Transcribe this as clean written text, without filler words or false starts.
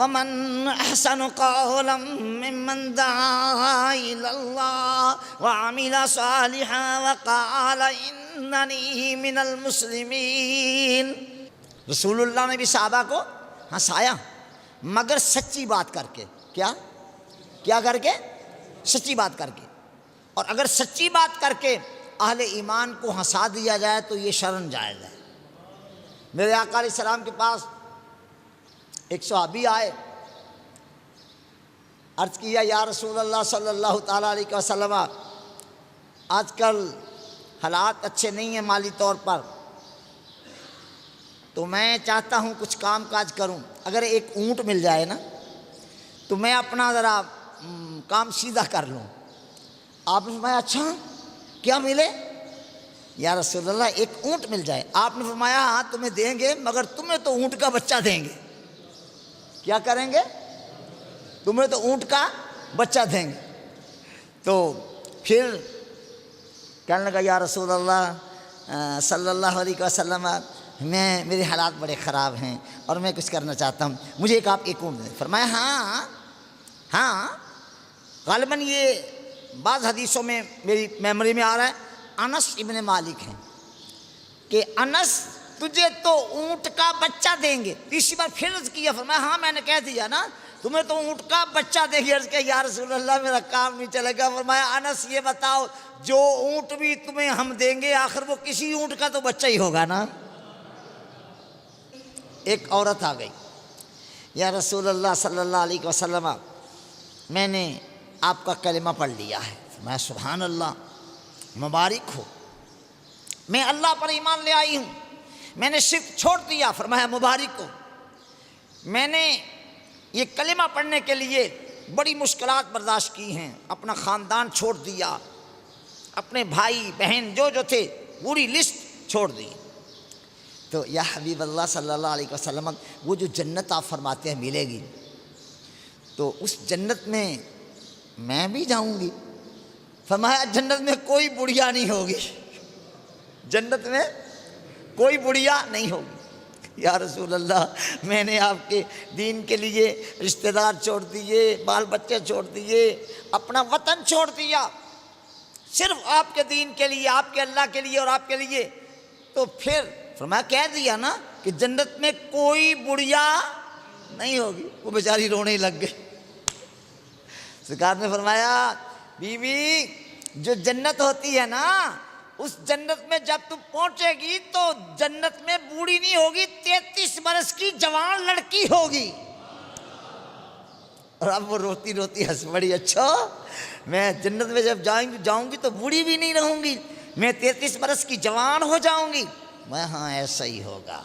ومن احسن قولا ممن دعا الى اللہ وعمل صالحا وقال اننی من المسلمین۔ رسول اللہ نے بھی صحابہ کو ہنسایا مگر سچی بات کر کے۔ کیا کر کے؟ سچی بات کر کے۔ اور اگر سچی بات کر کے اہل ایمان کو ہنسا دیا جائے تو یہ شرن جائز ہے۔ میرے آقا علیہ السلام کے پاس ایک صحابی آئے، عرض کیا یا رسول اللہ صلی اللہ تعالیٰ علیہ وسلم، آج کل حالات اچھے نہیں ہیں مالی طور پر، تو میں چاہتا ہوں کچھ کام کاج کروں، اگر ایک اونٹ مل جائے نا تو میں اپنا ذرا کام سیدھا کر لوں۔ آپ نے فرمایا اچھا کیا ملے؟ یا رسول اللہ ایک اونٹ مل جائے۔ آپ نے فرمایا ہاں تمہیں دیں گے، مگر تمہیں تو اونٹ کا بچہ دیں گے۔ کیا کریں گے؟ تمہیں تو اونٹ کا بچہ دیں گے۔ تو پھر کہنے لگا یا رسول اللہ صلی اللہ علیہ وسلم، میرے حالات بڑے خراب ہیں اور میں کچھ کرنا چاہتا ہوں، مجھے آپ ایک اونٹ دیں۔ فرمایا ہاں غالباً یہ بعض حدیثوں میں میری میموری میں آ رہا ہے، انس ابن مالک ہیں کہ انس تجھے تو اونٹ کا بچہ دیں گے۔ تیسری بار پھر عرض کیا، فرمایا ہاں میں نے کہہ دیا نا تمہیں تو اونٹ کا بچہ دیں گے۔ عرض کیا یا رسول اللہ میرا کام نہیں چلے گا۔ فرمایا انس یہ بتاؤ جو اونٹ بھی تمہیں ہم دیں گے آخر وہ کسی اونٹ کا تو بچہ ہی ہوگا نا۔ ایک عورت آ گئی، یا رسول اللہ صلی اللہ علیہ وسلم میں نے آپ کا کلمہ پڑھ لیا ہے۔ فرمایا سبحان اللہ، مبارک ہو، میں اللہ پر ایمان لے آئی ہوں، میں نے شرک چھوڑ دیا۔ فرمایا مبارک ہو، میں نے یہ کلمہ پڑھنے کے لیے بڑی مشکلات برداشت کی ہیں، اپنا خاندان چھوڑ دیا، اپنے بھائی بہن جو تھے پوری لسٹ چھوڑ دی۔ تو یا حبیب اللہ صلی اللہ علیہ وسلم وہ جو جنت آپ فرماتے ہیں ملے گی، تو اس جنت میں بھی جاؤں گی۔ فرمایا جنت میں کوئی بڑھیا نہیں ہوگی، جنت میں کوئی بڑھیا نہیں ہوگی۔ یا رسول اللہ میں نے آپ کے دین کے لیے رشتہ دار چھوڑ دیے، بال بچے چھوڑ دیے، اپنا وطن چھوڑ دیا، صرف آپ کے دین کے لیے، آپ کے اللہ کے لیے اور آپ کے لیے۔ تو پھر فرمایا کہہ دیا نا کہ جنت میں کوئی بڑھیا نہیں ہوگی۔ وہ بیچاری رونے لگ گئی۔ سرکار نے فرمایا بیوی جو جنت ہوتی ہے نا، اس جنت میں جب تم پہنچے گی تو جنت میں بوڑھی نہیں ہوگی، 33 برس کی جوان لڑکی ہوگی۔ اور اب وہ روتی روتی ہنس پڑی، اچھا میں جنت میں جب جاؤں گی تو بوڑھی بھی نہیں رہوں گی، میں 33 برس کی جوان ہو جاؤں گی۔ میں ہاں ایسا ہی ہوگا۔